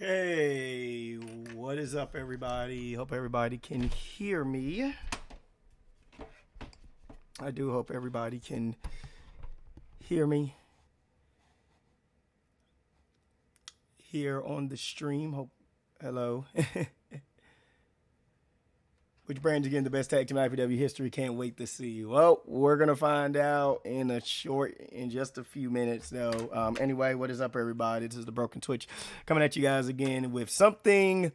Okay, what is up, everybody? Hope everybody can hear me. I do hope everybody can hear me here on the stream. Hope, hello. Which brand's again the best tag team in IPW history? Can't wait to see you. Well, we're gonna find out in just a few minutes, though. Anyway, what is up, everybody? This is the Broken Twitch coming at you guys again with something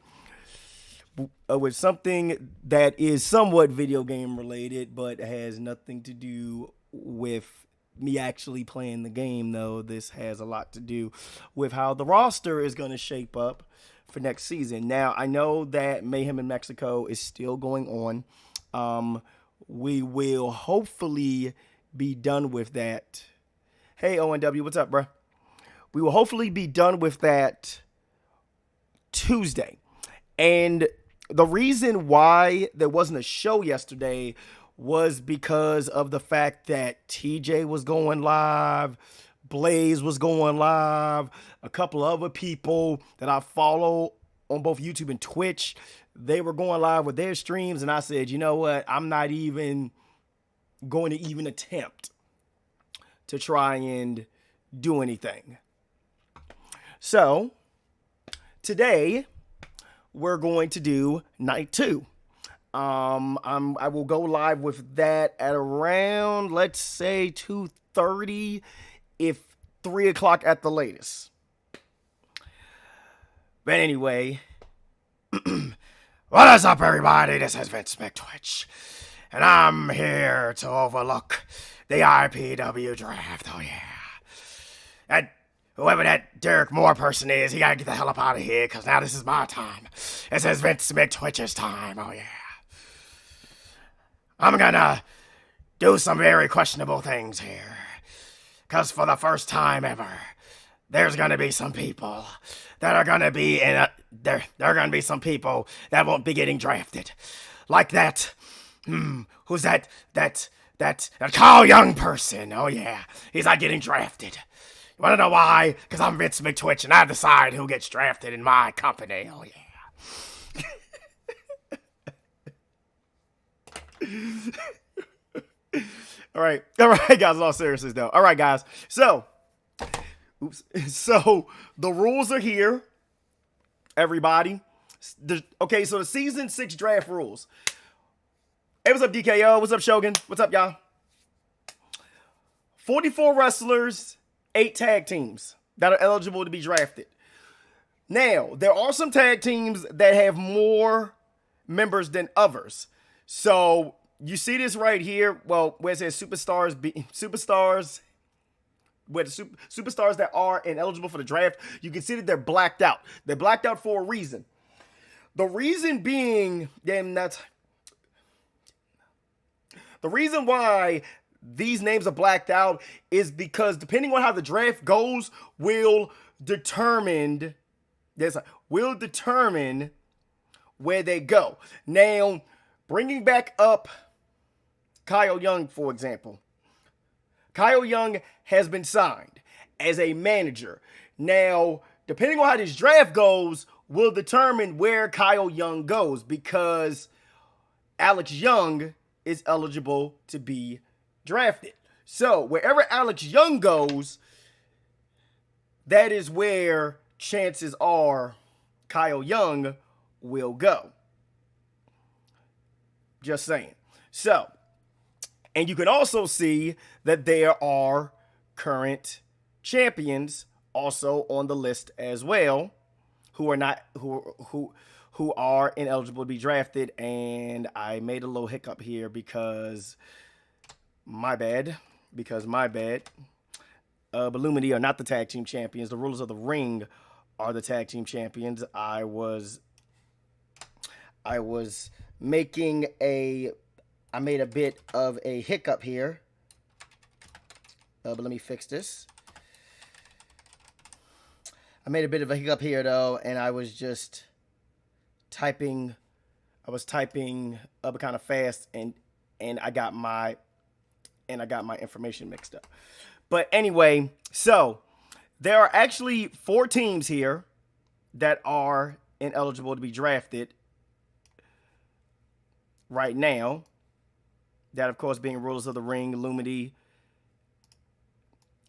that is somewhat video game related, but has nothing to do with me actually playing the game. Though this has a lot to do with how the roster is going to shape up for next season. Now, I know that Mayhem in Mexico is still going on. We will hopefully be done with that. Hey, ONW, what's up, bro? We will hopefully be done with that Tuesday. And the reason why there wasn't a show yesterday was because of the fact that TJ was going live, Blaze was going live, a couple other people that I follow on both YouTube and Twitch, they were going live with their streams, and I said, you know what, I'm not even going to even attempt to try and do anything. So, today, we're going to do night 2. I will go live with that at around, let's say, 2:30, if 3 o'clock at the latest. But anyway, what is up, everybody? This is Vince McTwitch, and I'm here to overlook the IPW draft. Oh yeah, and whoever that Derek Moore person is, he gotta get the hell up out of here, because now this is my time. This is Vince McTwitch's time. Oh yeah. I'm gonna do some very questionable things here. Because for the first time ever, there's gonna be some people that are gonna be there are gonna be some people that won't be getting drafted. Like that, who's that Carl Young person. Oh yeah, he's not getting drafted. You wanna know why? Because I'm Vince McTwitch and I decide who gets drafted in my company. Oh yeah. All right, guys, in all seriousness, though. All right, guys. So the rules are here, everybody. Okay, so the season 6 draft rules. Hey, what's up, DKO? What's up, Shogun? What's up, y'all? 44 wrestlers, 8 tag teams that are eligible to be drafted. Now, there are some tag teams that have more members than others. So you see this right here. Well, where it says superstars, where the superstars that are ineligible for the draft, you can see that they're blacked out. They're blacked out for a reason. The reason being, the reason why these names are blacked out is because depending on how the draft goes, will determine where they go. Now, bringing back up Kyle Young, for example. Kyle Young has been signed as a manager. Now, depending on how this draft goes, will determine where Kyle Young goes, because Alex Young is eligible to be drafted. So, wherever Alex Young goes, that is where chances are Kyle Young will go. Just saying. So, and you can also see that there are current champions also on the list as well, who are ineligible to be drafted. And I made a little hiccup here because my bad. Illumity are not the tag team champions. The Rulers of the Ring are the tag team champions. I was I made a bit of a hiccup here. But let me fix this. I made a bit of a hiccup here, though, and I was just typing. I was typing up kind of fast, and I got my information mixed up. But anyway, so there are actually 4 teams here that are ineligible to be drafted right now. That, of course, being Rulers of the Ring, Lumity,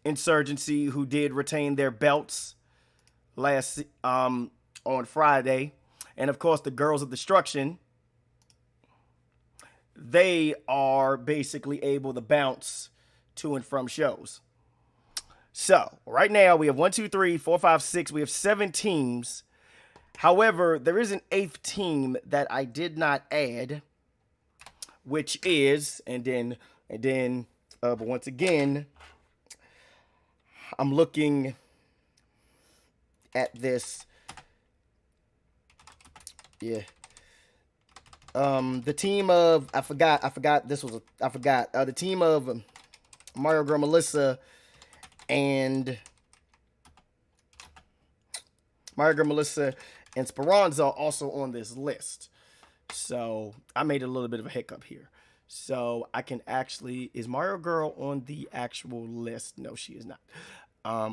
Insurgency, who did retain their belts last on Friday, and of course the Girls of Destruction. They are basically able to bounce to and from shows. So right now we have 1, 2, 3, 4, 5, 6. We have 7 teams. However, there is an 8th team that I did not add, which is but once again, I'm looking at this. Yeah. The team of I forgot the team of Mario Girl Melissa and Speranza are also on this list. So I made a little bit of a hiccup here. So I can actually, is Mario Girl on the actual list? No, she is not.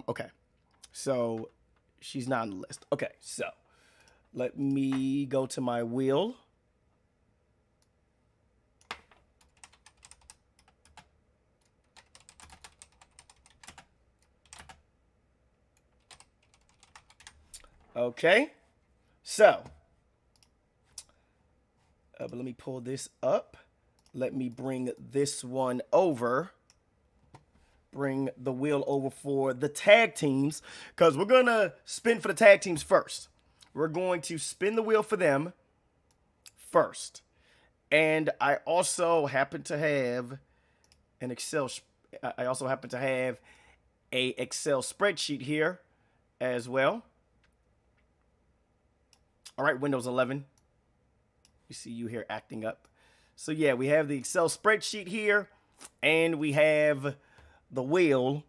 Okay. So she's not on the list. Okay, so let me go to my wheel. Okay, so, but let me pull this up. Let me bring this one over. Bring the wheel over for the tag teams, because we're going to spin for the tag teams first. We're going to spin the wheel for them first. And I also happen to have an Excel spreadsheet here as well. All right, Windows 11. You see you here acting up. So yeah, we have the Excel spreadsheet here, and we have the wheel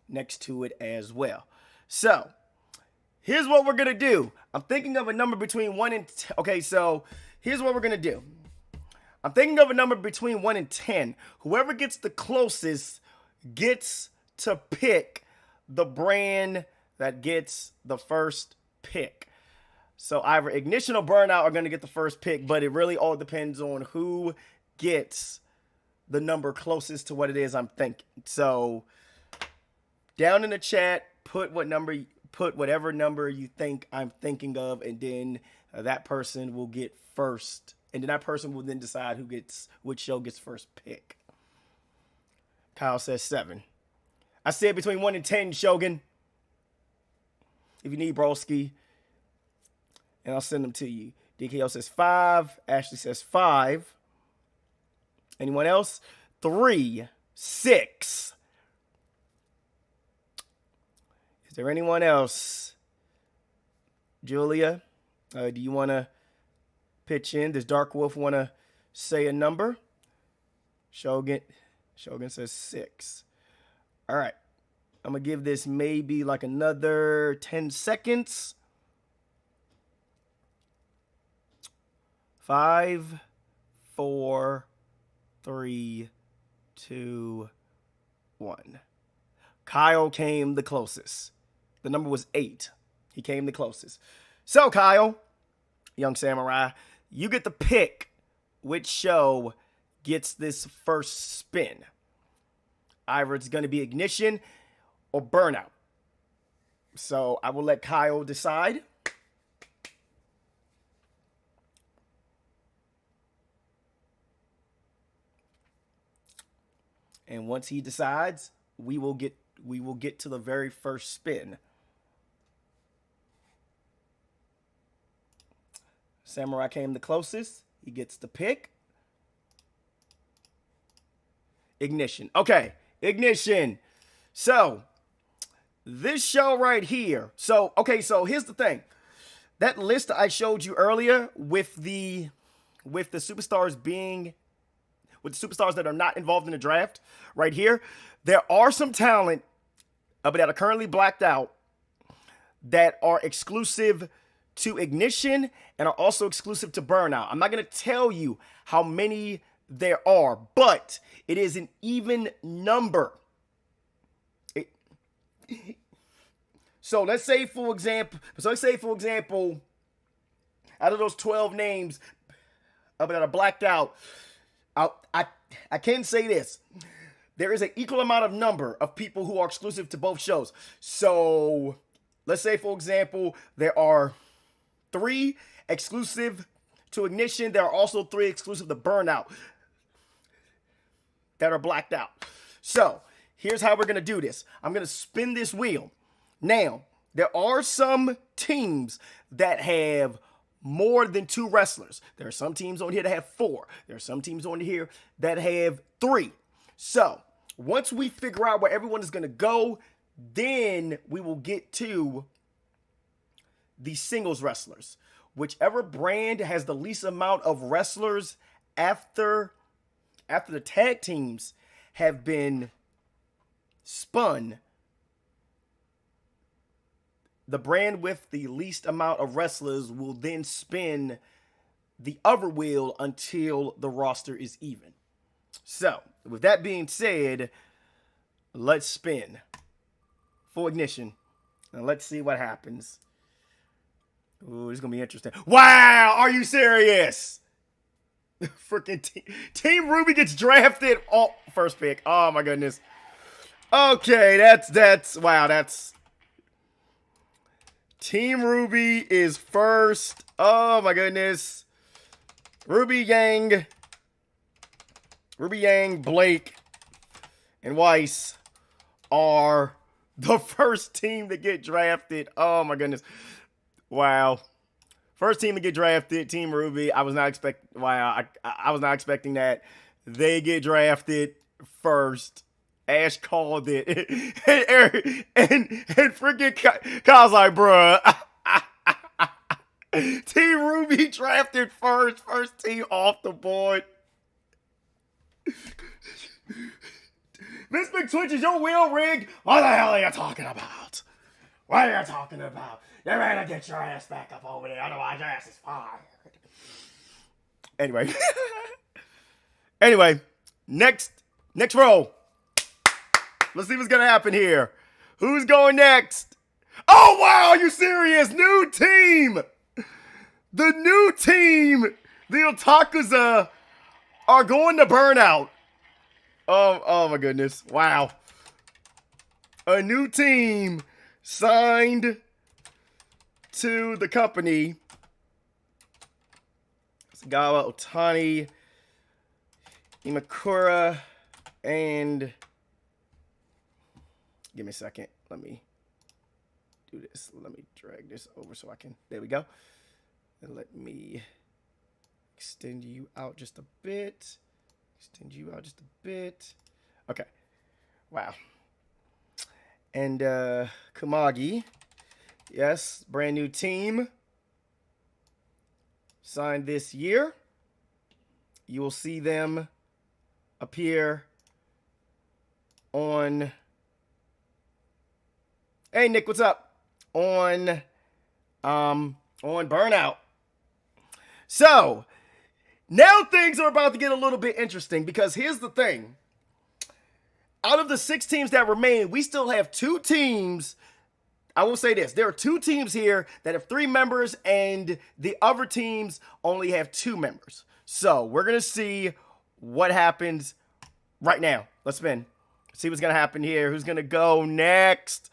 next to it as well. So here's what we're gonna do. I'm thinking of a number between 1 and 10. Okay, so here's what we're gonna do. I'm thinking of a number between 1 and 10. Whoever gets the closest gets to pick the brand that gets the first pick. So either Ignition or Burnout are going to get the first pick, but it really all depends on who gets the number closest to what it is I'm thinking. So down in the chat, put whatever number you think I'm thinking of, and then that person will get first. And then that person will then decide which show gets first pick. Kyle says 7. I said between 1 and 10, Shogun. If you need broski, and I'll send them to you. DKO says 5. Ashley says 5. Anyone else? 3, 6. Is there anyone else? Julia, do you want to pitch in? Does Dark Wolf want to say a number? Shogun says 6. All right. I'm going to give this maybe like another 10 seconds. 5, 4, 3, 2, 1. Kyle came the closest. The number was 8. He came the closest. So, Kyle, young samurai, you get to pick which show gets this first spin. Either it's going to be Ignition or Burnout. So I will let Kyle decide. And once he decides, we will get to the very first spin. Samurai came the closest. He gets the pick. Ignition. Okay, Ignition. So, this show right here. So here's the thing. That list I showed you earlier with the superstars that are not involved in the draft right here, there are some talent that are currently blacked out that are exclusive to Ignition and are also exclusive to Burnout. I'm not going to tell you how many there are, but it is an even number. So let's say for example, out of those 12 names that are blacked out, I can say this. There is an equal amount of number of people who are exclusive to both shows. So let's say, for example, there are 3 exclusive to Ignition. There are also 3 exclusive to Burnout that are blacked out. So here's how we're going to do this. I'm going to spin this wheel. Now, there are some teams that have more than 2 wrestlers. There are some teams on here that have 4. There are some teams on here that have 3. So once we figure out where everyone is going to go, then we will get to the singles wrestlers. Whichever brand has the least amount of wrestlers after the tag teams have been spun, the brand with the least amount of wrestlers will then spin the other wheel until the roster is even. So, with that being said, let's spin for Ignition. And let's see what happens. Ooh, this is going to be interesting. Wow, are you serious? Freaking Team Ruby gets drafted. Oh, first pick. Oh, my goodness. Okay, that's Team Ruby is first. Oh, my goodness. Ruby Yang, Blake, and Weiss are the first team to get drafted. Oh, my goodness. Wow. First team to get drafted, Team Ruby. I was not expecting that. They get drafted first. Ash called it. and freaking Kyle's like, bruh. Team Ruby drafted first. First team off the board. Vince McTwitch, is your wheel rigged? What the hell are you talking about? What are you talking about? You better get your ass back up over there, otherwise your ass is fired. Anyway, next row. Let's see what's gonna happen here. Who's going next? Oh wow, are you serious? New team! The new team, the Otakuza, are going to Burnout. Oh my goodness. Wow. A new team signed to the company. Sagawa, Otani, Imakura, and give me a second. Let me do this. Let me drag this over so I can. There we go. And let me extend you out just a bit. Okay. Wow. And Kamagi. Yes, brand new team. Signed this year. You will see them appear on... Hey, Nick, what's up? On Burnout. So, now things are about to get a little bit interesting because here's the thing. Out of the 6 teams that remain, we still have 2 teams. I will say this. There are 2 teams here that have 3 members and the other teams only have 2 members. So, we're going to see what happens right now. Let's spin. See what's going to happen here. Who's going to go next?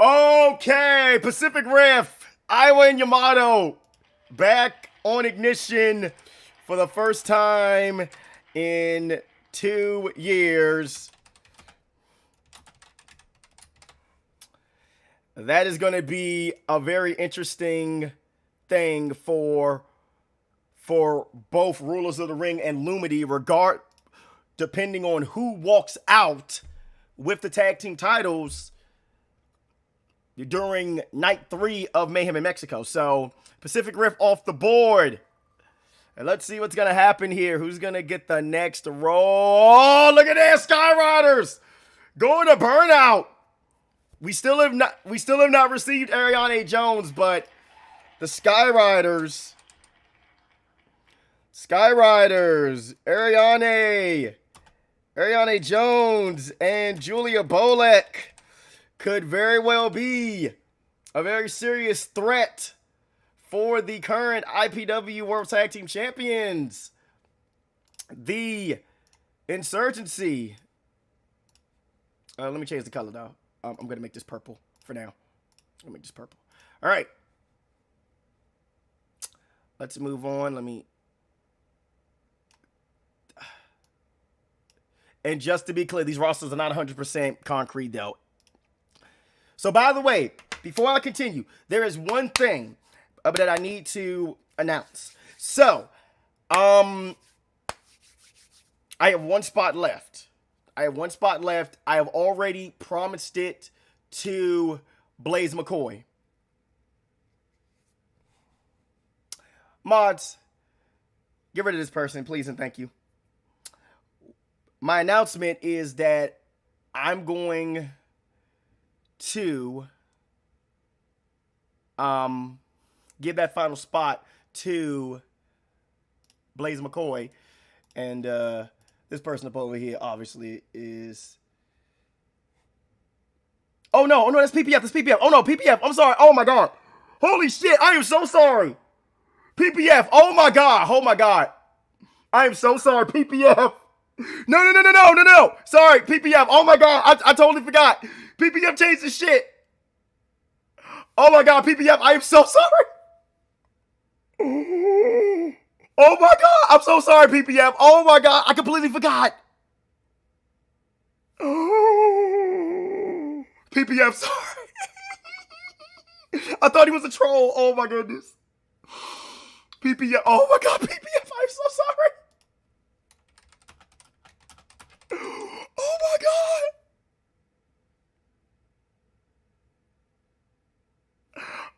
Okay, Pacific Rift, Iowa and Yamato back on Ignition for the first time in 2 years. That is going to be a very interesting thing for both Rulers of the Ring and Lumity, depending on who walks out with the tag team titles during night 3 of Mayhem in Mexico. So, Pacific Rift off the board. And let's see what's going to happen here. Who's going to get the next roll? Oh, look at that, Sky Riders going to Burnout. We still have not received Ariane Jones, but the Sky Riders, Ariane Jones, and Julia Bolek could very well be a very serious threat for the current IPW World Tag Team Champions. The Insurgency. Let me change the color though. I'm going to make this purple for now. Let me make this purple. All right. Let's move on. And just to be clear, these rosters are not 100% concrete though. So by the way, before I continue, there is one thing that I need to announce. So, I have one spot left. I have already promised it to Blaze McCoy. Mods, get rid of this person, please and thank you. My announcement is that I'm going to give that final spot to Blaze McCoy. And this person up over here obviously is... Oh no, that's PPF. That's PPF. Oh no, PPF. I'm sorry. Oh my God. Holy shit. I am so sorry. PPF. Oh my God. I am so sorry. PPF. No. Sorry, PPF. Oh my God. I totally forgot. PPF changed the shit. Oh my God, PPF. I am so sorry. Oh my God. I'm so sorry, PPF. Oh my God. I completely forgot. PPF, sorry. I thought he was a troll. Oh my goodness. PPF. Oh my God, PPF. I'm so sorry. Oh my God.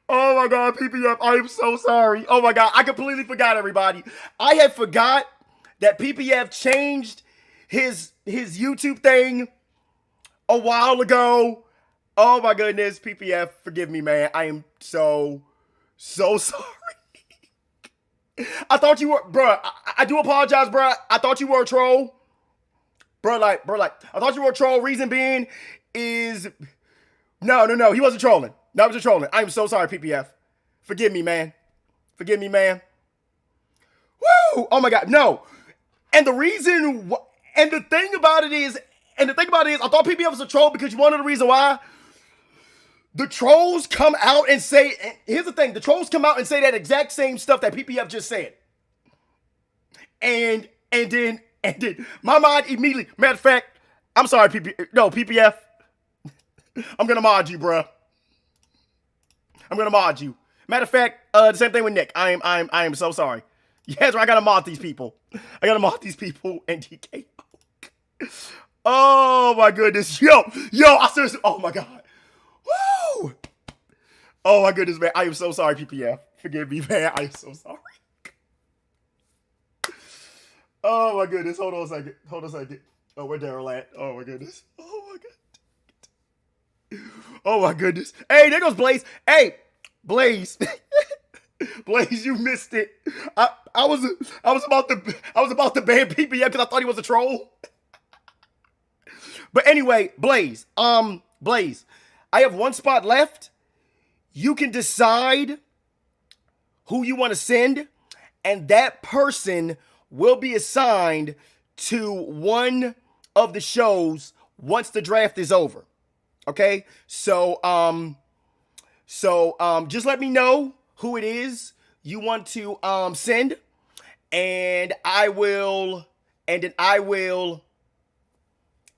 Oh my God, PPF. I am so sorry. Oh my God. I completely forgot, everybody. I had forgot that PPF changed his YouTube thing a while ago. Oh my goodness, PPF, forgive me, man. I am so sorry. I thought you were, bruh. I do apologize, bruh. I thought you were a troll. Bruh, I thought you were a troll. Reason being is, no. He wasn't trolling. No, he wasn't trolling. I am so sorry, PPF. Forgive me, man. Woo! Oh my God, no. And the thing about it is, I thought PPF was a troll because one of the reasons why. The trolls come out and say, here's the thing, the trolls come out and say that exact same stuff that PPF just said. And then my mind immediately, matter of fact, I'm sorry, PPF. I'm going to mod you, bruh. I'm going to mod you. Matter of fact, the same thing with Nick. I am so sorry. Yes, I got to mod these people. And DK. Oh my goodness. Yo, I seriously, oh my God. Woo! Oh my goodness, man. I am so sorry, PPF. Forgive me, man. I am so sorry. Oh my goodness. Hold on a second. Oh, where Daryl at? Oh my goodness. Oh my goodness. Hey, there goes Blaze. Hey, Blaze. Blaze, you missed it. I was about to ban PPF because I thought he was a troll. But anyway, Blaze. Blaze. I have one spot left. You can decide who you want to send, and that person will be assigned to one of the shows once the draft is over. Okay? So just let me know who it is you want to send, and I will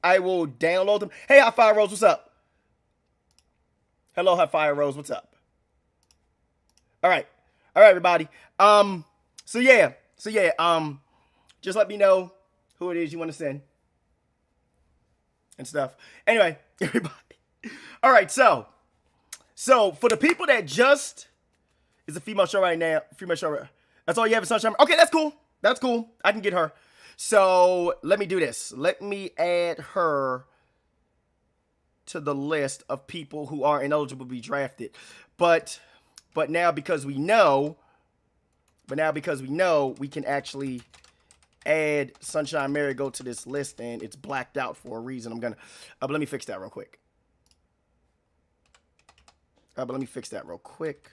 download them. Hey, Hot Fire Rose, what's up? Hello, Hot Fire Rose. What's up? All right, everybody. So yeah. Just let me know who it is you want to send and stuff. Anyway, everybody. All right, so for the people that just is a female show right now, that's all you have is Sunshine. Okay, that's cool. I can get her. So let me do this. Let me add her to the list of people who are ineligible to be drafted. But now because we know, we can actually add Sunshine Marigold to this list, and it's blacked out for a reason. But let me fix that real quick. But let me fix that real quick.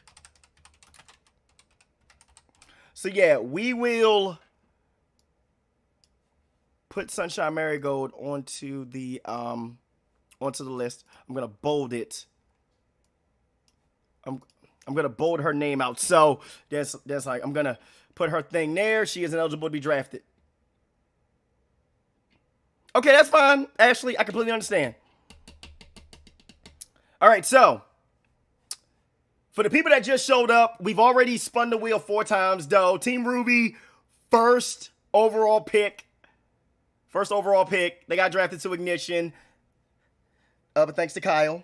So yeah, we will put Sunshine Marigold onto the list. I'm gonna bold it. I'm gonna bold her name out. So that's like I'm gonna put her thing there. She is ineligible to be drafted. Okay, that's fine. Ashley, I completely understand. All right, so for the people that just showed up, we've already spun the wheel 4 times, though. Team Ruby, first overall pick. They got drafted to Ignition. But thanks to Kyle.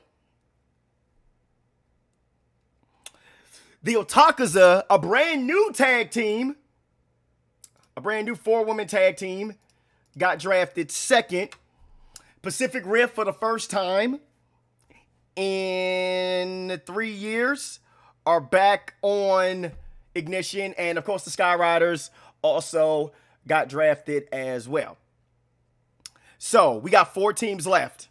The Otakaza, a brand new tag team. A brand new 4-woman tag team. Got drafted second. Pacific Rift for the first time in 3 years are back on Ignition. And, of course, the Skyriders also got drafted as well. So, we got 4 teams left.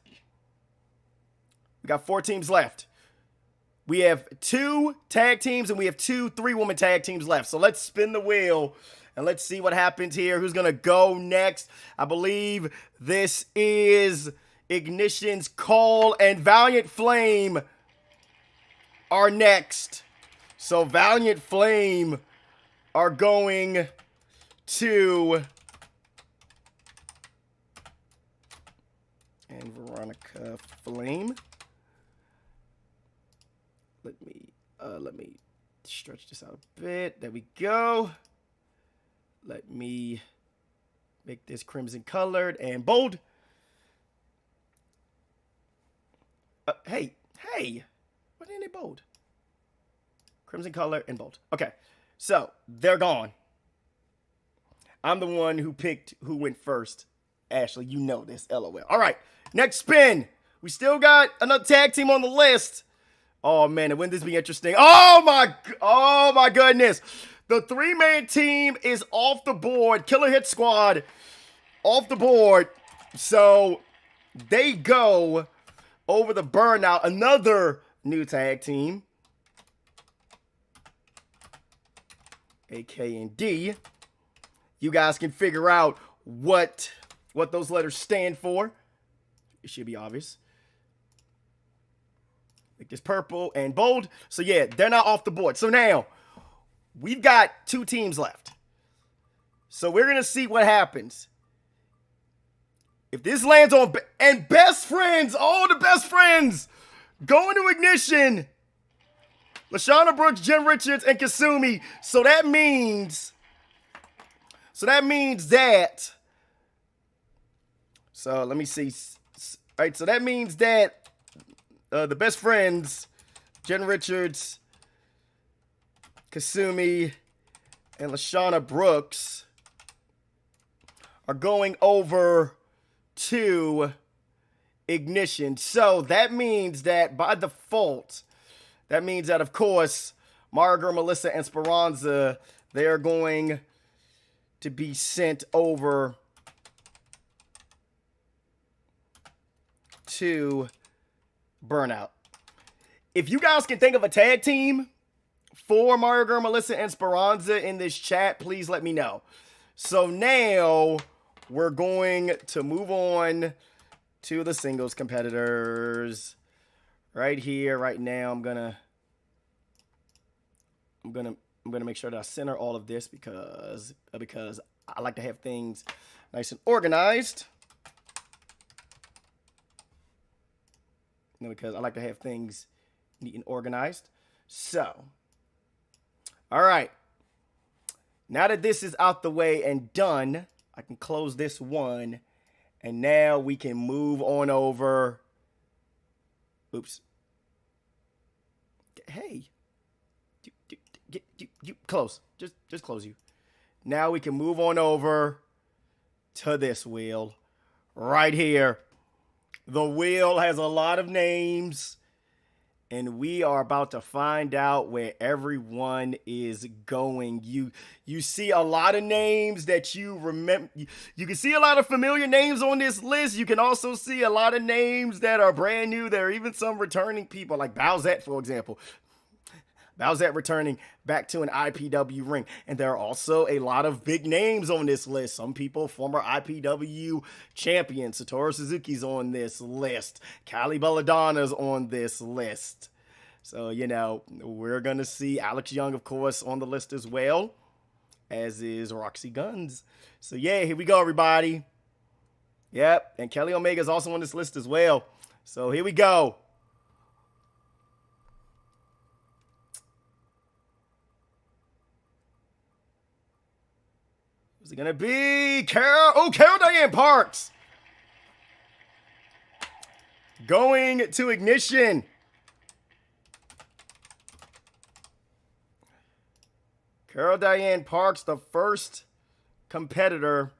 We have 2 tag teams and we have 2 3-woman tag teams left. So, let's spin the wheel and let's see what happens here. Who's going to go next? I believe this is Ignition's Call and Valiant Flame are next. So Valiant Flame are going to... And Veronica Flame. Let me stretch this out a bit. There we go. Let me make this crimson colored and bold. Hey, why didn't they bold? Crimson color and bold. Okay, so they're gone. I'm the one who picked who went first. Ashley, you know this, LOL. All right, next spin. We still got another tag team on the list. Oh, man, and wouldn't this be interesting? Oh, my goodness. The 3-man team is off the board. Killer Hit Squad off the board. So they go over the Burnout, another new tag team. AK and D. You guys can figure out what those letters stand for. It should be obvious. Make this purple and bold. So yeah, they're not off the board. So now, we've got 2 teams left. So we're going to see what happens. If this lands on... And best friends, all the best friends, going to Ignition. Lashana Brooks, Jen Richards, and Kasumi. So that means that... So let me see. All right, so that means that the best friends, Jen Richards, Kasumi, and Lashana Brooks are going over to Ignition. So that means that by default, of course, Margaret, Melissa, and Speranza, they are going to be sent over to Burnout. If you guys can think of a tag team for Mario Girl, Melissa, and Speranza in this chat, please let me know. So now we're going to move on to the singles competitors. Right here, right now, I'm gonna make sure that I center all of this because I like to have things nice and organized. Because I like to have things neat and organized. So, all right. Now that this is out the way and done, I can close this one. And now we can move on over. Oops. Hey. You close. Just close you. Now we can move on over to this wheel right here. The wheel has a lot of names, and we are about to find out where everyone is going. You see a lot of names that you remember. You can see a lot of familiar names on this list. You can also see a lot of names that are brand new. There are even some returning people, like Bowsette, for example. Bowsette returning back to an IPW ring. And there are also a lot of big names on this list. Some people, former IPW champions. Satoru Suzuki's on this list. Callie Belladonna's on this list. So, you know, we're going to see Alex Young, of course, on the list as well, as is Roxy Guns. So, yeah, here we go, everybody. Yep, and Kelly Omega's also on this list as well. So, here we go. Who's it gonna be? Carol Diane Parks. Going to Ignition. Carol Diane Parks, the first competitor.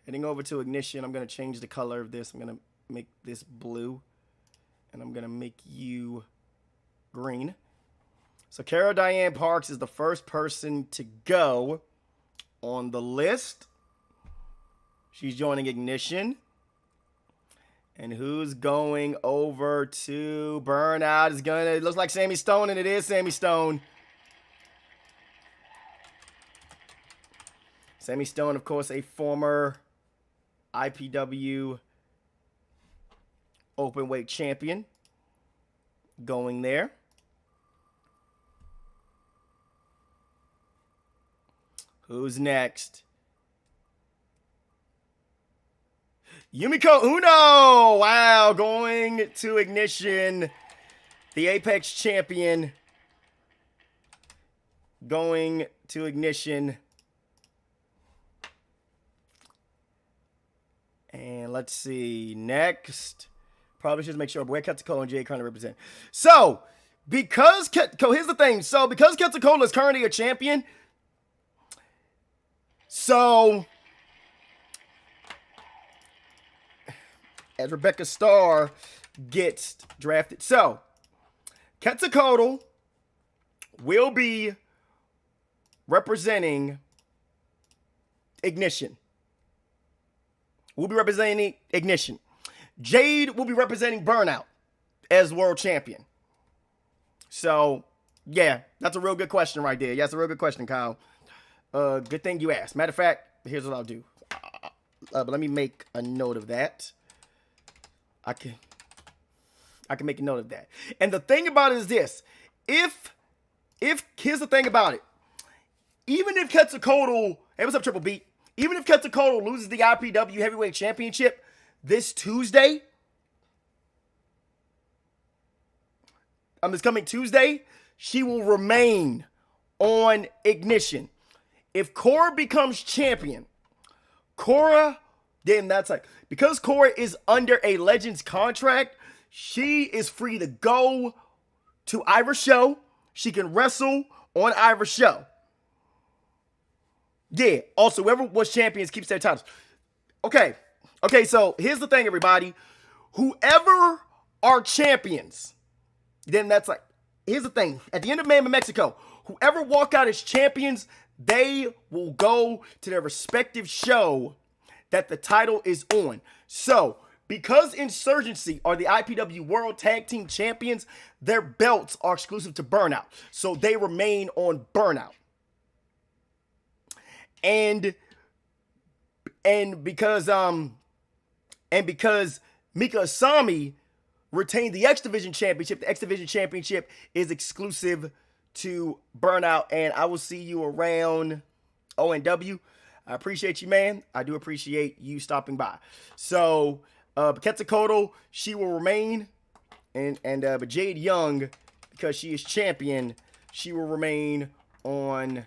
Heading over to Ignition. I'm gonna change the color of this. I'm gonna make this blue. And I'm gonna make you green. So Carol Diane Parks is the first person to go on the list. She's joining Ignition. And who's going over to Burnout? It looks like Sammy Stone, and it is Sammy Stone. Sammy Stone, of course, a former IPW openweight champion, going there. Who's next? Yumiko Uno! Wow, going to Ignition. The Apex champion. Going to Ignition. And let's see. Next. Probably should make sure where Ketsuko and Jay currently represent. So, here's the thing. So, because Ketsuko is currently a champion, so, as Rebecca Starr gets drafted. So, Quetzalcoatl will be representing Ignition. Will be representing Ignition. Jade will be representing Burnout as world champion. So, yeah, that's a real good question right there. Yeah, that's a real good question, Kyle. Good thing you asked. Matter of fact, here's what I'll do. But let me make a note of that. I can make a note of that. And the thing about it is this. If here's the thing about it. Even if Quetzalcoatl, hey, what's up, Triple B? Even if Quetzalcoatl loses the IPW Heavyweight Championship this Tuesday, this coming Tuesday, she will remain on Ignition. If Cora becomes champion, then that's like, because Cora is under a Legends contract, she is free to go to Irish Show. She can wrestle on Irish Show. Yeah, also, whoever was champions keeps their titles. Okay, so here's the thing, everybody. Whoever are champions, then that's like, here's the thing. At the end of Man in Mexico, whoever walk out as champions, they will go to their respective show that the title is on. So, because Insurgency are the IPW World Tag Team Champions, their belts are exclusive to Burnout. So, they remain on Burnout. And because Mika Asami retained the X Division Championship, the X Division Championship is exclusive to Burnout, and I will see you around ONW. I appreciate you, man. I do appreciate you stopping by. So, Quetzalcoatl, she will remain, but Jade Young, because she is champion, she will remain on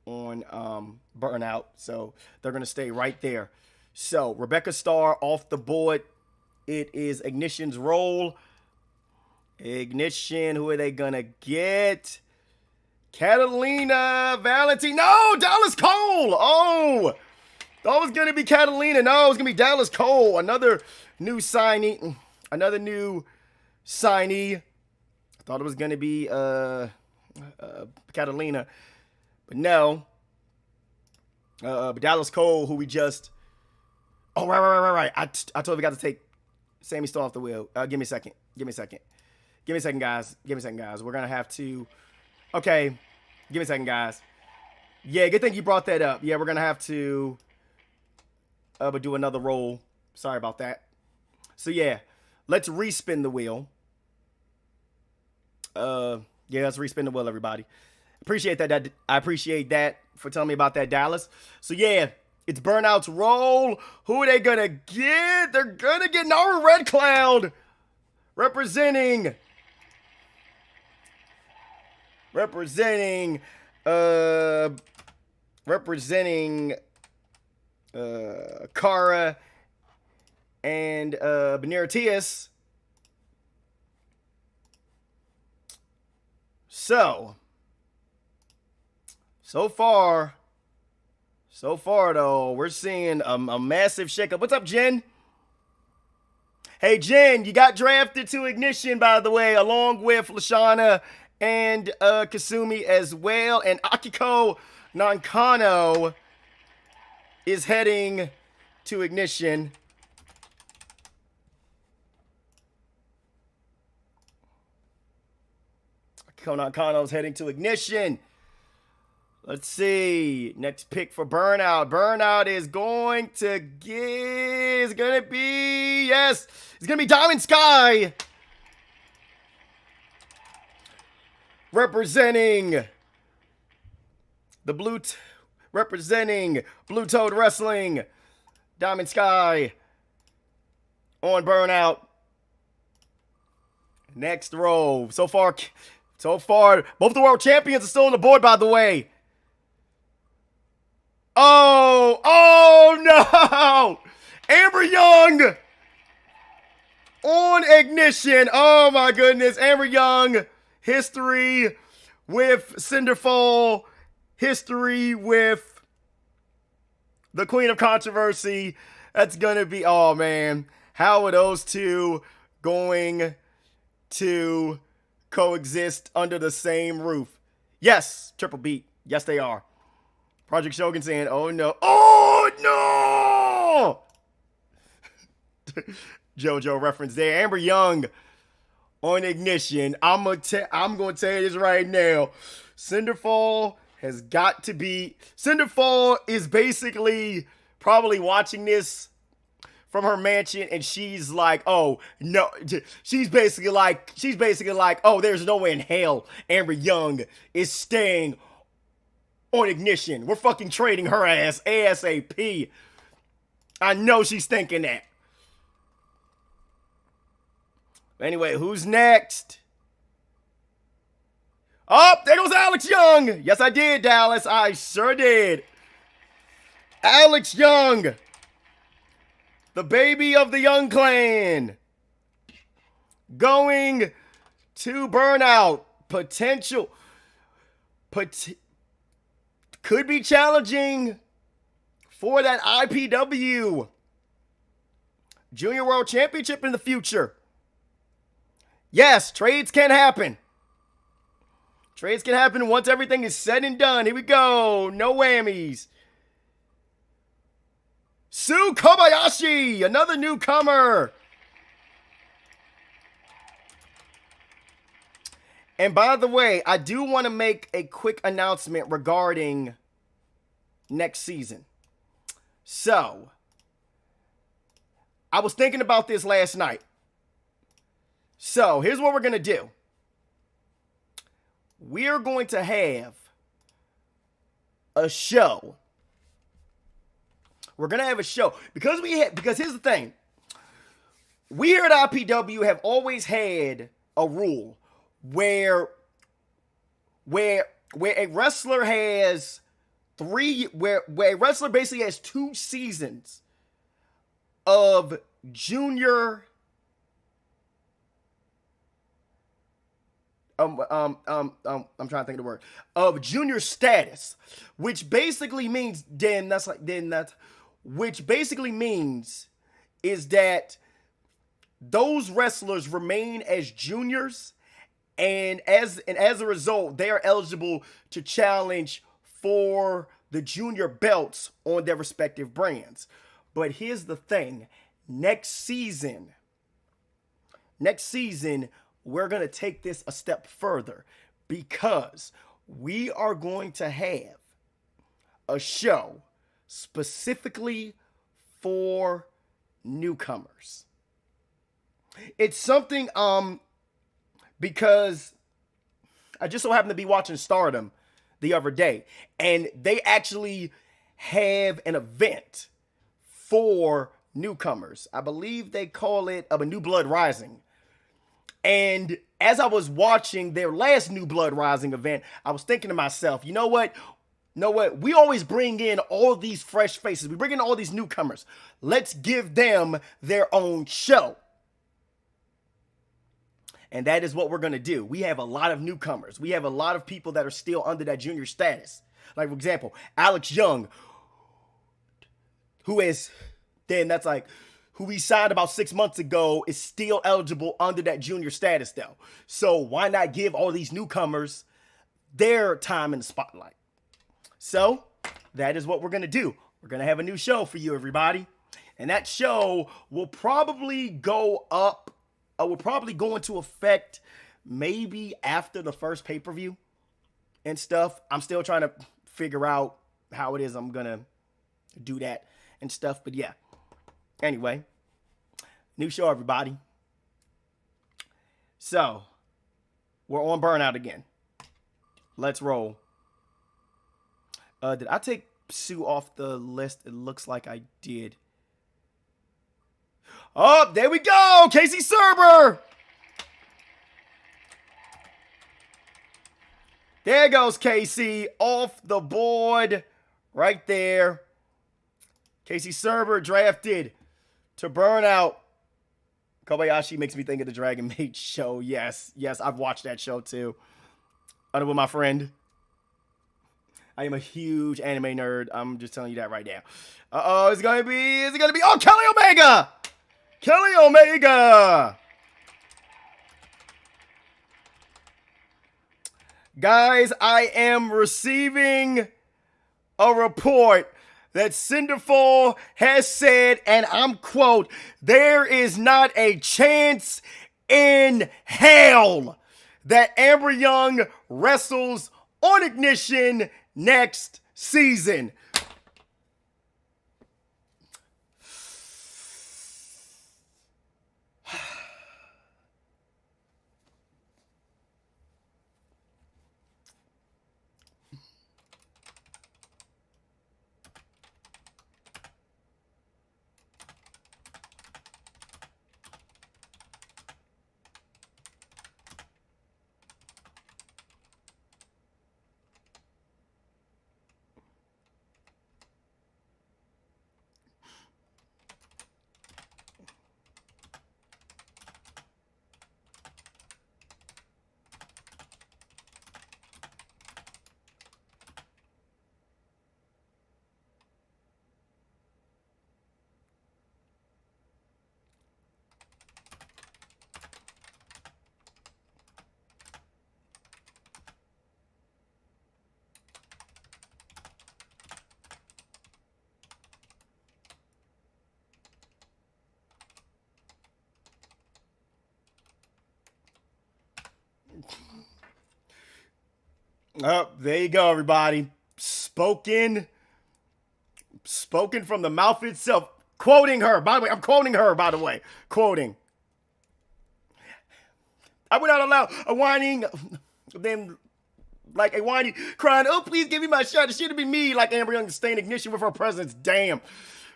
Burnout. So they're gonna stay right there. So Rebecca Starr off the board. It is Ignition's role. Ignition, who are they gonna get? Catalina Valentine. No, Dallas Cole. Oh, Thought it was gonna be Catalina. No, it was gonna be Dallas Cole. Another new signee. Another new signee. I thought it was gonna be Catalina, but no. But Dallas Cole, who we just. Oh, right. I totally forgot to take Sammy Starr off the wheel. Give me a second. Guys. We're gonna have to. Okay, give me a second, guys. Yeah, good thing you brought that up. Yeah, we're gonna have to. But do another roll. Sorry about that. So yeah, let's respin the wheel. Yeah, let's respin the wheel, everybody. Appreciate that. I appreciate that for telling me about that, Dallas. So yeah, it's Burnout's roll. Who are they gonna get? They're gonna get Naru Red Cloud representing Kara and Beniratius. So far though, we're seeing a massive shakeup. What's up, Jen? Hey, Jen, you got drafted to Ignition, by the way, along with Lashana and Kasumi as well. And Akiko Nankano is heading to Ignition. Akiko Nankano is heading to Ignition. Let's see. Next pick for Burnout. Burnout is going to get... It's going to be... Yes. It's going to be Diamond Sky. Representing the representing Blue Toad Wrestling. Diamond Sky on Burnout. Next row. So far, both the world champions are still on the board, by the way. Oh no! Amber Young on Ignition. Oh my goodness. Amber Young, history with Cinderfall, history with the Queen of Controversy. That's going to be, oh man. How are those two going to coexist under the same roof? Yes, Triple Beat. Yes, they are. Project Shogun saying, oh no. Oh no! JoJo reference there. Amber Young on Ignition. I'm going to tell you this right now. Cinderfall has got to be... Cinderfall is basically probably watching this from her mansion, and she's like, oh, no. She's basically like, oh, there's no way in hell Amber Young is staying on Ignition. We're fucking trading her ass ASAP. I know she's thinking that. Anyway, who's next? Oh, there goes Alex Young. Yes, I did, Dallas. I sure did. Alex Young. The baby of the Young Clan. Going to Burnout. Potential. Could be challenging for that IPW Junior World Championship in the future. Yes, trades can happen. Trades can happen once everything is said and done. Here we go. No whammies. Sue Kobayashi, another newcomer. And by the way, I do want to make a quick announcement regarding next season. So, I was thinking about this last night. So, here's what we're going to do. We're going to have a show. We're going to have a show. Because here's the thing. We here at IPW have always had a rule where a wrestler has where a wrestler basically has 2 seasons of junior I'm trying to think of the word, of junior status, which basically means then that's which basically means is that those wrestlers remain as juniors, and as a result, they are eligible to challenge for the junior belts on their respective brands. But here's the thing: next season, we're gonna take this a step further, because we are going to have a show specifically for newcomers. It's something because I just so happened to be watching Stardom the other day, and they actually have an event for newcomers. I believe they call it a New Blood Rising. And as I was watching their last New Blood Rising event, I was thinking to myself, you know what? We always bring in all these fresh faces. We bring in all these newcomers. Let's give them their own show. And that is what we're going to do. We have a lot of newcomers. We have a lot of people that are still under that junior status. Like, for example, Alex Young, who we signed about 6 months ago, is still eligible under that junior status, though. So why not give all these newcomers their time in the spotlight? So that is what we're going to do. We're going to have a new show for you, everybody. And that show will probably go into effect maybe after the first pay-per-view and stuff. I'm still trying to figure out how it is I'm going to do that and stuff. But yeah. Anyway, new show, everybody. So, we're on Burnout again. Let's roll. Did I take Sue off the list? It looks like I did. Oh, there we go! Casey Surber! There goes Casey off the board right there. Casey Surber drafted to Burnout. Kobayashi makes me think of the Dragon Maid show. Yes, I've watched that show too. Under with my friend. I am a huge anime nerd. I'm just telling you that right now. Is it gonna be, oh, Kelly Omega! Kelly Omega! Guys, I am receiving a report that Cinderfall has said, and I'm quote, "There is not a chance in hell that Amber Young wrestles on Ignition next season." Oh, there you go, everybody. Spoken from the mouth itself. Quoting her. By the way, I'm quoting her, by the way. Quoting. I would not allow a whining, then like a whiny crying, "Oh, please give me my shot. It should have been me," like Amber Young staying Ignition with her presence. Damn.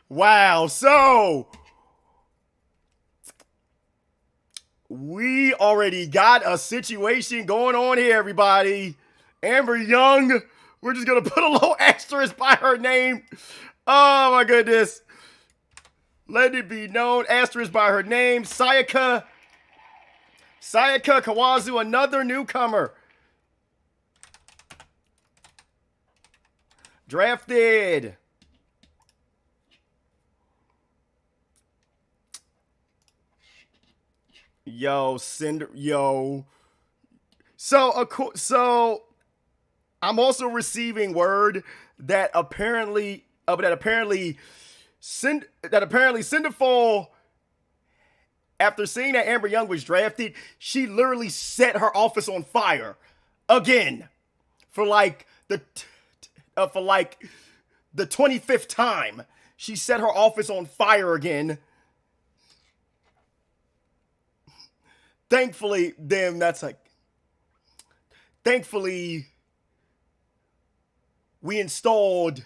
Wow. So we already got a situation going on here, everybody. Amber Young, we're just going to put a little asterisk by her name. Oh, my goodness. Let it be known, asterisk by her name. Sayaka Kawazu, another newcomer. Drafted Yo, Cinder, yo. So I'm also receiving word that apparently, Cinderfall, after seeing that Amber Young was drafted, she literally set her office on fire again for like the 25th time. She set her office on fire again. Thankfully, thankfully, we installed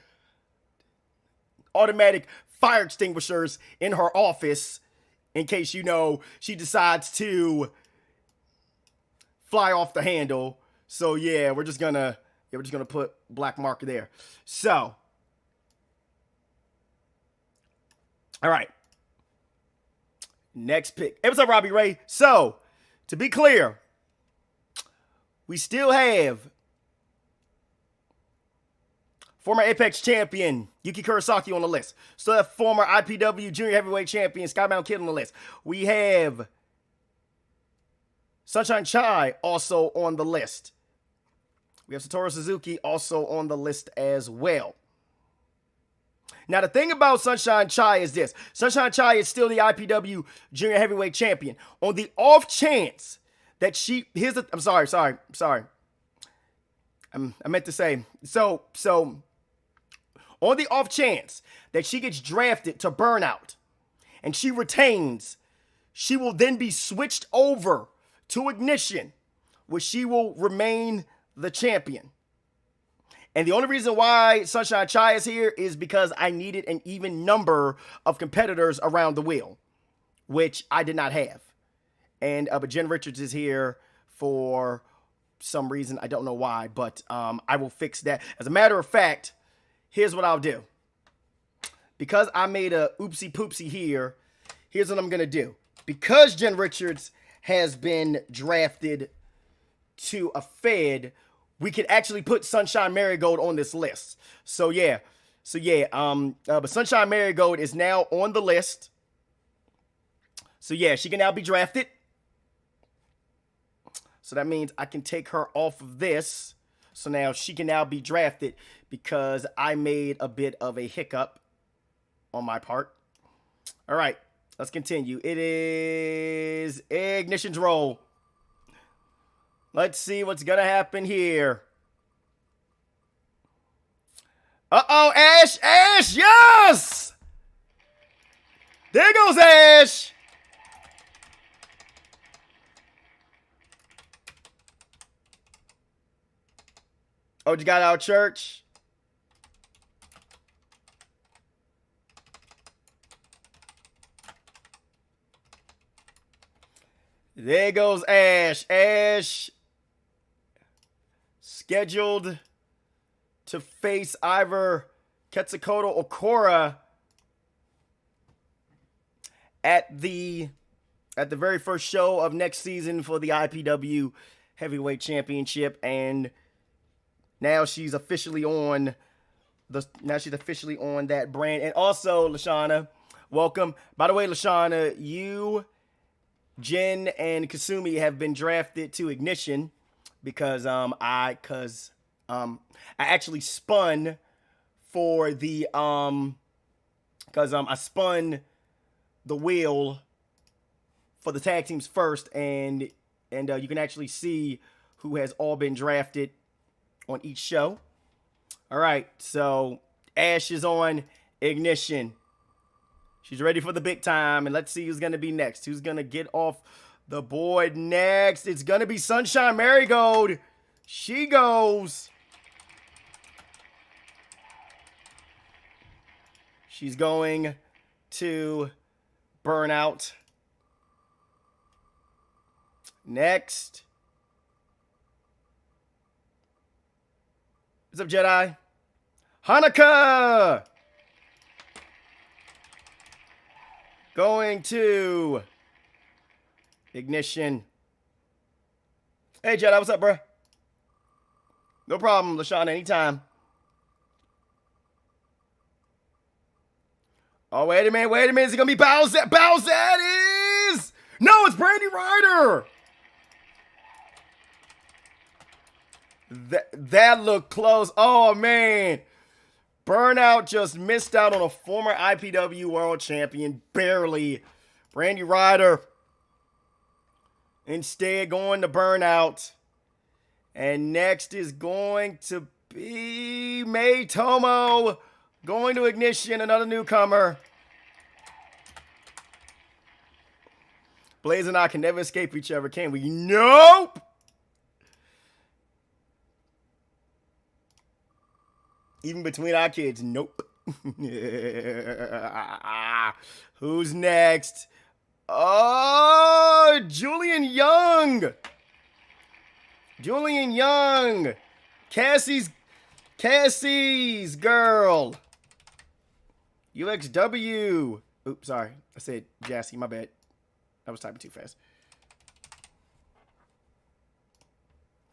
automatic fire extinguishers in her office in case, she decides to fly off the handle. So yeah, we're just gonna put black marker there. So, all right. Next pick. Hey, what's up, Robbie Ray? So, to be clear, we still have former Apex champion Yuki Kurosaki on the list. Still have former IPW Junior Heavyweight champion Skybound Kid on the list. We have Sunshine Chai also on the list. We have Satoru Suzuki also on the list as well. Now, the thing about Sunshine Chai is this. Sunshine Chai is still the IPW Junior Heavyweight Champion. On the off chance that I'm sorry. I meant to say, so on the off chance that she gets drafted to Burnout and she retains, she will then be switched over to Ignition, where she will remain the champion. And the only reason why Sunshine Chai is here is because I needed an even number of competitors around the wheel, which I did not have. And but Jen Richards is here for some reason. I don't know why, but I will fix that. As a matter of fact, here's what I'll do. Because I made a oopsie poopsie here, here's what I'm going to do. Because Jen Richards has been drafted to a Fed, we could actually put Sunshine Marigold on this list. So yeah. But Sunshine Marigold is now on the list. So yeah, she can now be drafted. So that means I can take her off of this. So now she can now be drafted because I made a bit of a hiccup on my part. All right, let's continue. It is Ignition's roll. Let's see what's going to happen here. Uh-oh, Ash! Ash, yes! There goes Ash! Oh, you got our church? There goes Ash. Ash scheduled to face either Quetzalcoatl or Cora at the very first show of next season for the IPW Heavyweight Championship, and now she's officially on that brand. And also, Lashana, welcome. By the way, Lashana, you, Jen, and Kasumi have been drafted to Ignition because I actually spun for the because I spun the wheel for the tag teams first, and you can actually see who has all been drafted on each show. All right, so Ash is on Ignition. She's ready for the big time, and let's see who's gonna be next. Who's gonna get off the board next? It's gonna be Sunshine Marigold. She goes. She's going to Burnout. Next. What's up, Jedi? Hanukkah! Going to Ignition. Hey, Jedi, what's up, bro? No problem, LaShawn, anytime. Oh, wait a minute. Is it going to be Bowser? Bowser it is! No, it's Brandy Ryder. That looked close. Oh, man. Burnout just missed out on a former IPW World Champion. Barely. Brandy Ryder instead going to Burnout. And next is going to be Mai Tomo going to Ignition, another newcomer. Blaze and I can never escape each other, can we? Nope! Even between our kids, nope. Who's next? Oh, Julian Young. Julian Young. Cassie's girl. UXW. Oops, sorry. I said Jassy, my bad. I was typing too fast.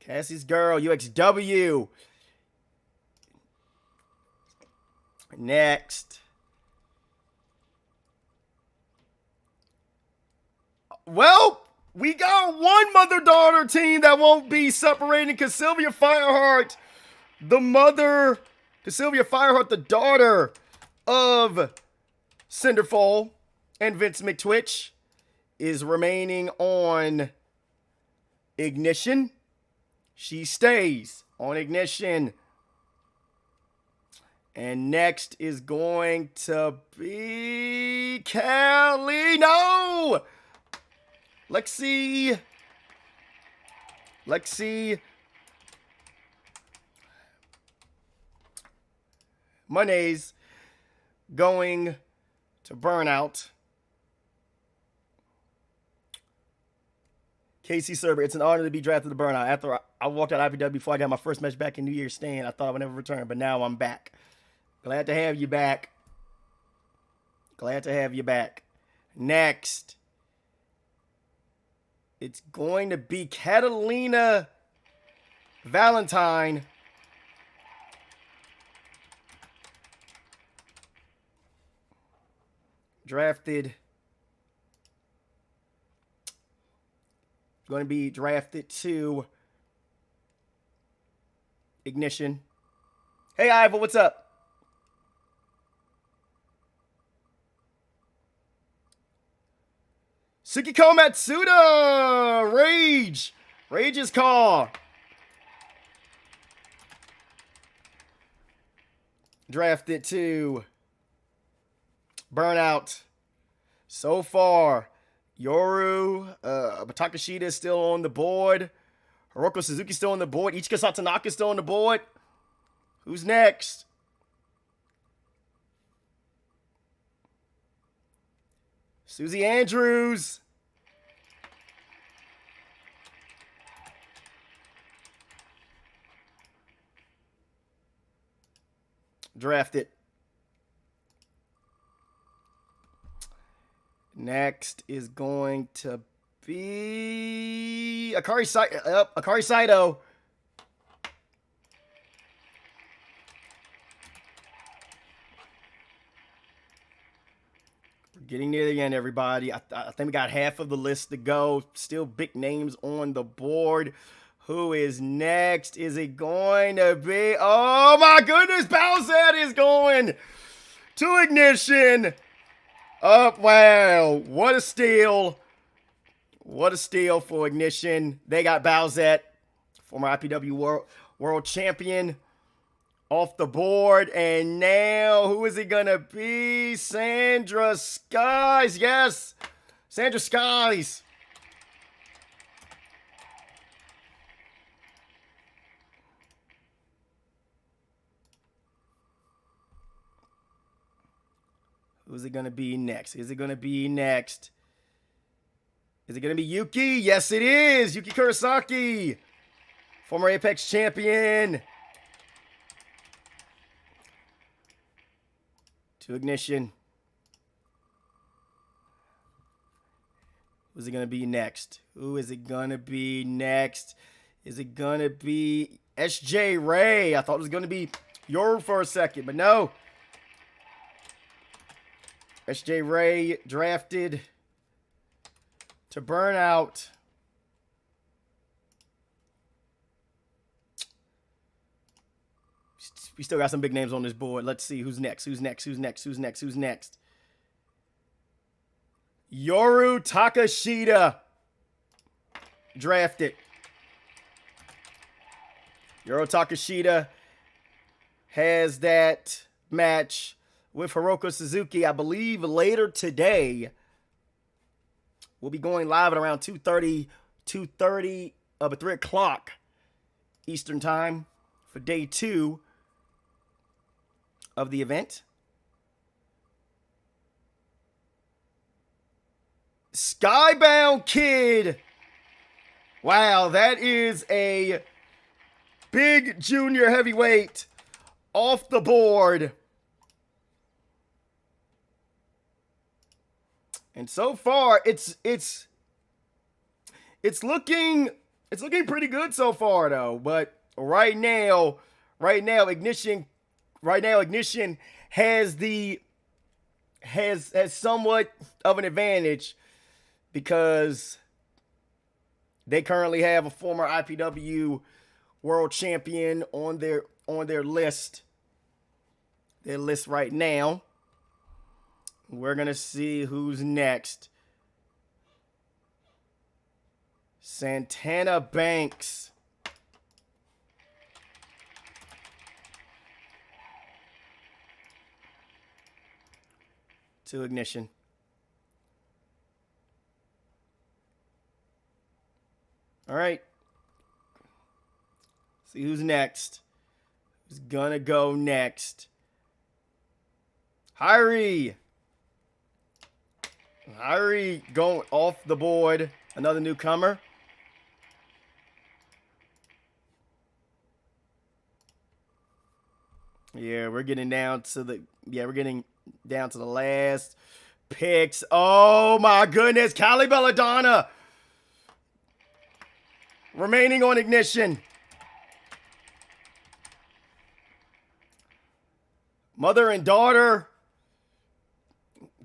Cassie's girl, UXW. Next. Well, we got one mother-daughter team that won't be separating because Sylvia Fireheart, the daughter of Cinderfall and Vince McTwitch, is remaining on Ignition. She stays on Ignition. And next is going to be Kelly. No! Lexi Monet's going to Burnout. Casey Serber, it's an honor to be drafted to Burnout. After I walked out IPW before I got my first match back in New Year's Stand, I thought I would never return, but now I'm back. Glad to have you back. Glad to have you back. Next, it's going to be Catalina Valentine. Drafted. Going to be drafted to Ignition. Hey, Iva, what's up? Tsukiko Matsuda! Rage! Rage's call. Drafted to Burnout. So far, Yoru, Takashita is still on the board. Hiroko Suzuki still on the board. Ichika Satonaka is still on the board. Who's next? Susie Andrews. Drafted. Next is going to be Akari Saito. We're getting near the end, everybody. I think we got half of the list to go. Still big names on the board. Who is next? Is it going to be... Oh, my goodness. Bowsette is going to Ignition. Oh, wow. What a steal. What a steal for Ignition. They got Bowsette, former IPW World Champion, off the board. And now, who is it going to be? Sandra Skies. Yes. Sandra Skies. Who's it going to be next? Is it going to be next? Is it going to be Yuki? Yes, it is. Yuki Kurosaki, former Apex champion. To Ignition. Who's it going to be next? Who is it going to be next? Is it going to be SJ Ray? I thought it was going to be Yoru for a second, but no. SJ Ray drafted to burn out. We still got some big names on this board. Let's see who's next. Who's next? Who's next? Who's next? Who's next? Yoru Takashita drafted. Yoru Takashita has that match with Hiroko Suzuki, I believe, later today. We'll be going live at around 2:30, but 3 o'clock Eastern time for day 2 of the event. Skybound Kid. Wow, that is a big junior heavyweight off the board. And so far, it's looking pretty good so far though. But right now Ignition has somewhat of an advantage because they currently have a former IPW world champion on their list. Their list right now. We're gonna see who's next. Santana Banks. To Ignition. All right. See who's next. Who's gonna go next? Hyrie going off the board. Another newcomer. Yeah, we're getting down to the last picks. Oh my goodness, Cali Belladonna remaining on Ignition. Mother and daughter.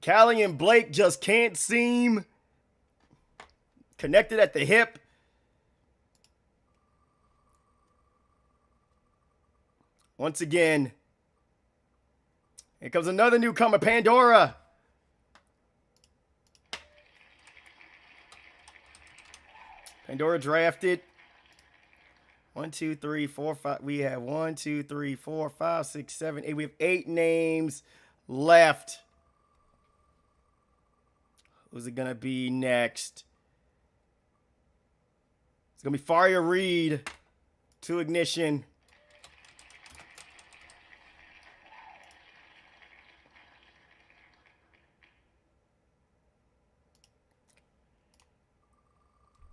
Callie and Blake just can't seem connected at the hip. Once again, here comes another newcomer, Pandora. Pandora drafted. 1, 2, 3, 4, 5. We have 1, 2, 3, 4, 5, 6, 7, 8. We have 8 names left. Who's it going to be next? It's going to be Faria Reed to Ignition.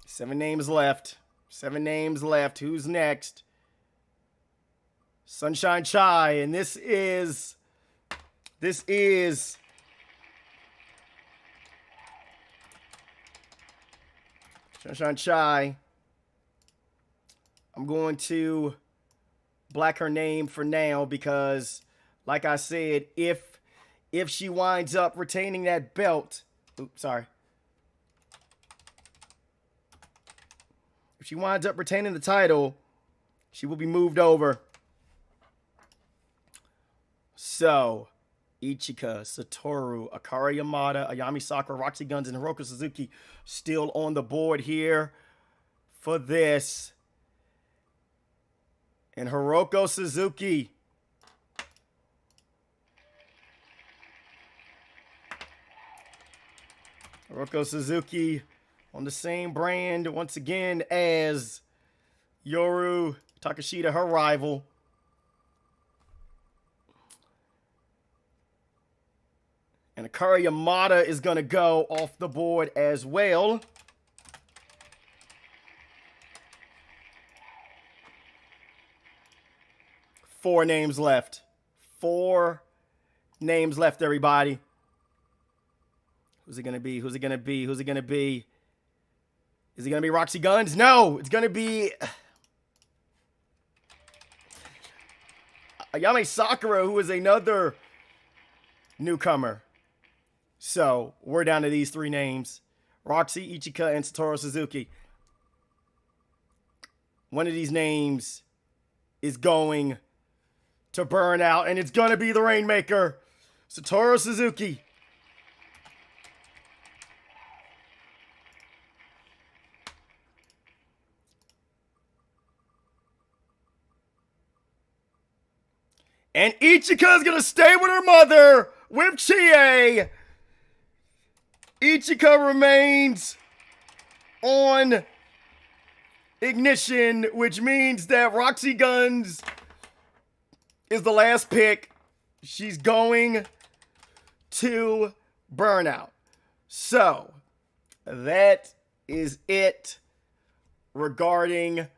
Seven names left. Who's next? Sunshine Chai. And this is Sunshine Chai. I'm going to black her name for now because, like I said, if she winds up retaining that belt, if she winds up retaining the title, she will be moved over. So, Ichika, Satoru, Akari Yamada, Ayami Sakura, Roxy Guns, and Hiroko Suzuki still on the board here for this. And Hiroko Suzuki on the same brand once again as Yoru Takashita, her rival. And Akari Yamada is going to go off the board as well. Four names left, everybody. Who's it going to be? Is it going to be Roxy Guns? No, it's going to be Ayame Sakura, who is another newcomer. So we're down to these 3 names Roxy Ichika and Satoru Suzuki. One of these names is going to burn out, and it's going to be the Rainmaker, Satoru Suzuki. And Ichika is going to stay with her mother with Chie. Ichika remains on Ignition, which means that Roxy Guns is the last pick. She's going to Burnout. So, that is it regarding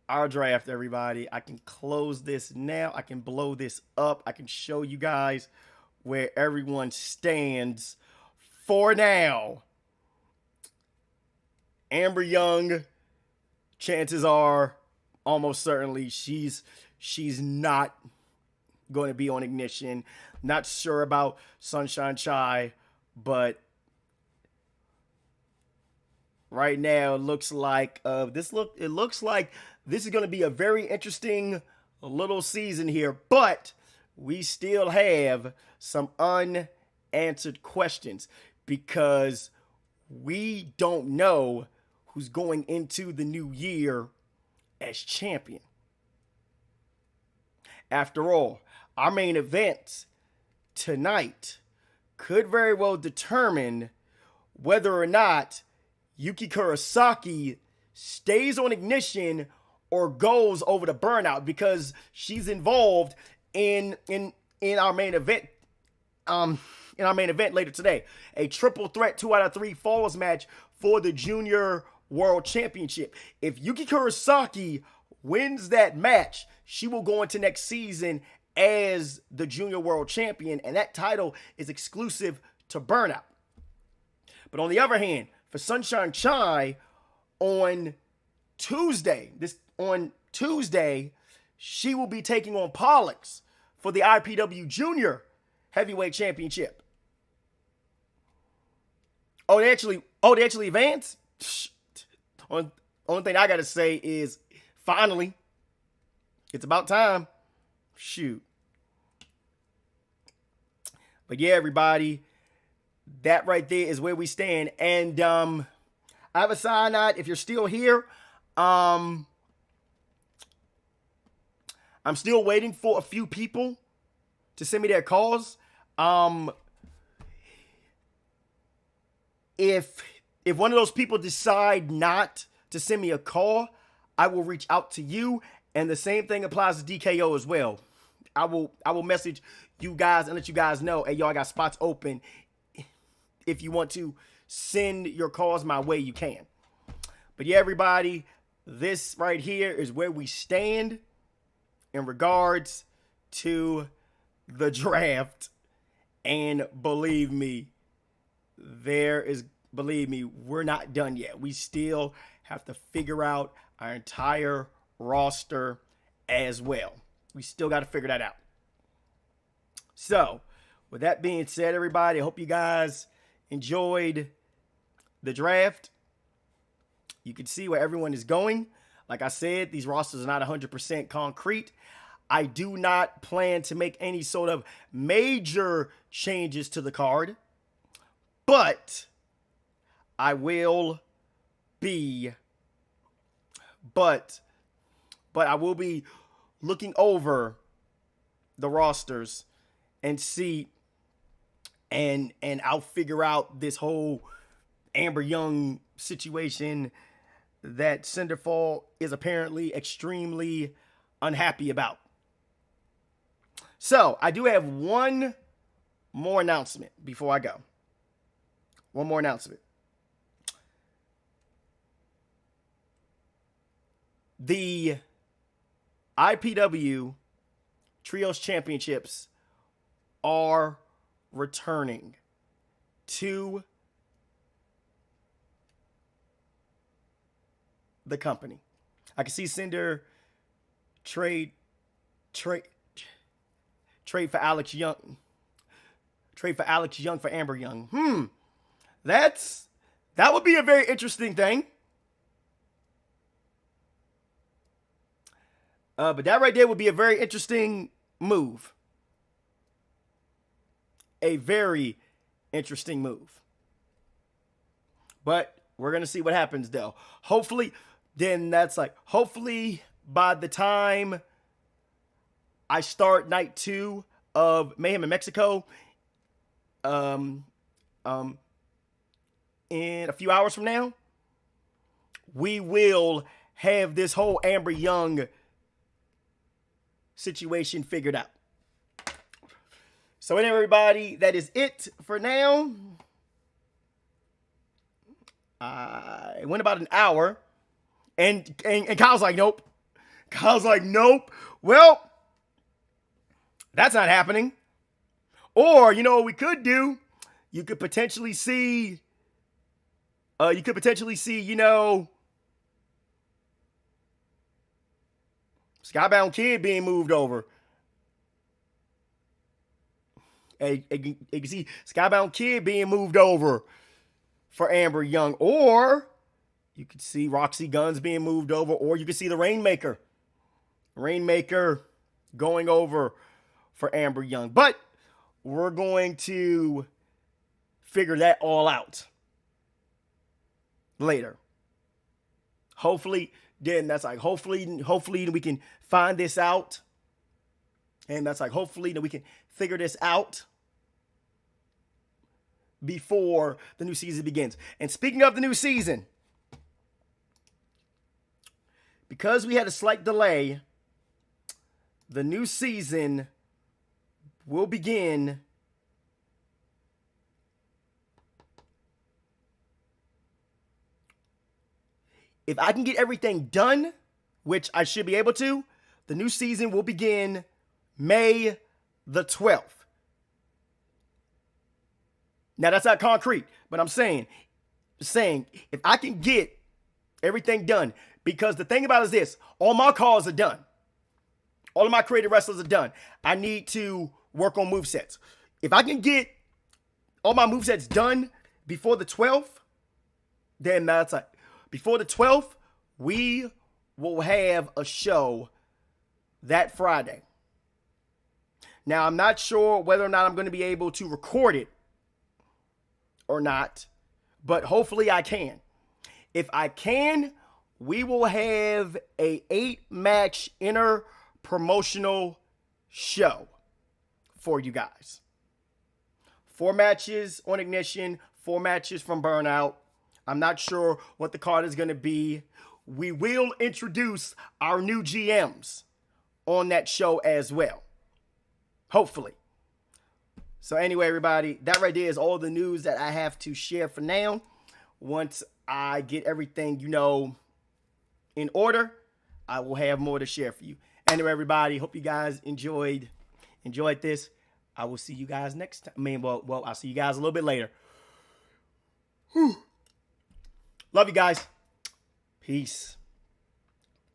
our draft, everybody. I can close this now. I can blow this up. I can show you guys where everyone stands for now. Amber Young, chances are, almost certainly, she's not going to be on Ignition. Not sure about Sunshine Chai, but right now it looks like it looks like this is going to be a very interesting little season here, but we still have some unanswered questions because we don't know who's going into the new year as champion. After all, our main event tonight could very well determine whether or not Yuki Kurosaki stays on Ignition or goes over to Burnout, because she's involved in our main event. In our main event later today, a triple threat 2 out of 3 falls match for the Junior World Championship. If Yuki Kurosaki wins that match, she will go into next season as the Junior World Champion, and that title is exclusive to Burnout. But on the other hand, for Sunshine Chai, on Tuesday, she will be taking on Pollux for the IPW Junior Heavyweight Championship. Oh, they actually advanced? Only thing I gotta say is, finally, it's about time. Shoot. But yeah, everybody, that right there is where we stand. And I have a cyanide. If you're still here, I'm still waiting for a few people to send me their calls. If one of those people decide not to send me a call, I will reach out to you, and the same thing applies to DKO as well. I will message you guys and let you guys know, hey, y'all, I got spots open. If you want to send your calls my way, you can. But yeah, everybody, this right here is where we stand in regards to the draft. And believe me, we're not done yet. We still have to figure out our entire roster as well. We still got to figure that out. So, with that being said, everybody, I hope you guys enjoyed the draft. You can see where everyone is going. Like I said, these rosters are not 100% concrete. I do not plan to make any sort of major changes to the card, but I will be looking over the rosters and see, and I'll figure out this whole Amber Young situation that Cinderfall is apparently extremely unhappy about. So, I do have one more announcement before I go. One more announcement. The IPW Trios Championships are returning to the company. I can see Cinder trade for Alex Young. Trade for Alex Young for Amber Young. That's That would be a very interesting thing. But that right there would be a very interesting move. A very interesting move. But we're going to see what happens, though. Hopefully, hopefully by the time I start night 2 of Mayhem in Mexico, in a few hours from now, we will have this whole Amber Young situation figured out. So anyway, everybody, that is it for now. I went about an hour, and Kyle's like, nope. Kyle's like, nope. Well, that's not happening. Or, you know what we could do? You could potentially see, Skybound Kid being moved over. You can see Skybound Kid being moved over for Amber Young. Or you could see Roxy Guns being moved over. Or you could see the Rainmaker. Rainmaker going over for Amber Young. But we're going to figure that all out later. Hopefully, then that's like, hopefully we can find this out. And that's like, hopefully we can figure this out before the new season begins. And speaking of the new season, because we had a slight delay, the new season will begin if I can get everything done, which I should be able to. The new season will begin May the 12th. Now, that's not concrete, but I'm saying if I can get everything done, because the thing about it is this, all my calls are done. All of my creative wrestlers are done. I need to work on movesets. If I can get all my movesets done before the 12th, then that's like, before the 12th, we will have a show that Friday. Now, I'm not sure whether or not I'm going to be able to record it or not, but hopefully I can. If I can, we will have a 8-match inter-promotional show for you guys. 4 matches on Ignition, 4 matches from Burnout. I'm not sure what the card is going to be. We will introduce our new GMs on that show as well. Hopefully. So anyway, everybody, that right there is all the news that I have to share for now. Once I get everything, in order, I will have more to share for you. Anyway, everybody, hope you guys enjoyed this. I will see you guys next time. I'll see you guys a little bit later. Whew. Love you guys. Peace.